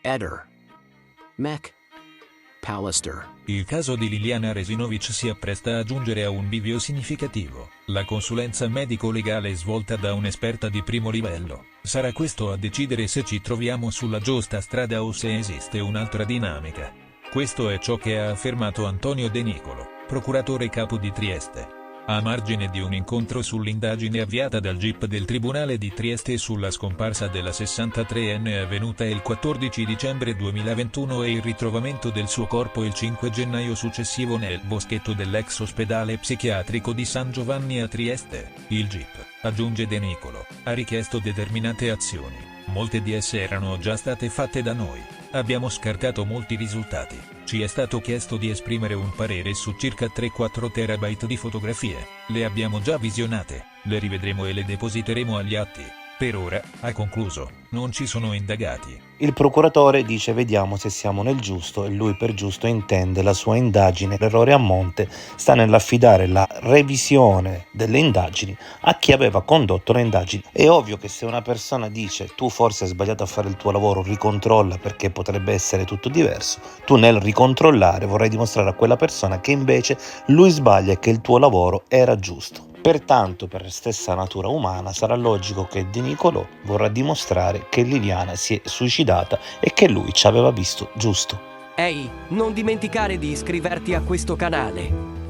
Eder. Mech. Pallister. Il caso di Liliana Resinovic si appresta a giungere a un bivio significativo. La consulenza medico-legale svolta da un'esperta di primo livello. Sarà questo a decidere se ci troviamo sulla giusta strada o se esiste un'altra dinamica. Questo è ciò che ha affermato Antonio De Nicolo, procuratore capo di Trieste, a margine di un incontro sull'indagine avviata dal GIP del Tribunale di Trieste sulla scomparsa della 63enne avvenuta il 14 dicembre 2021 e il ritrovamento del suo corpo il 5 gennaio successivo nel boschetto dell'ex ospedale psichiatrico di San Giovanni a Trieste. Il GIP, aggiunge De Nicolo, ha richiesto determinate azioni. Molte di esse erano già state fatte da noi. Abbiamo scartato molti risultati. Ci è stato chiesto di esprimere un parere su circa 3-4 terabyte di fotografie. Le abbiamo già visionate, le rivedremo e le depositeremo agli atti. Per ora, ha concluso, non ci sono indagati. Il procuratore dice vediamo se siamo nel giusto e lui per giusto intende la sua indagine. L'errore a monte sta nell'affidare la revisione delle indagini a chi aveva condotto le indagini. È ovvio che se una persona dice tu forse hai sbagliato a fare il tuo lavoro, ricontrolla perché potrebbe essere tutto diverso, tu nel ricontrollare vorrai dimostrare a quella persona che invece lui sbaglia e che il tuo lavoro era giusto. Pertanto, per stessa natura umana, sarà logico che De Nicolo vorrà dimostrare che Liliana si è suicidata e che lui ci aveva visto giusto. Ehi, non dimenticare di iscriverti a questo canale.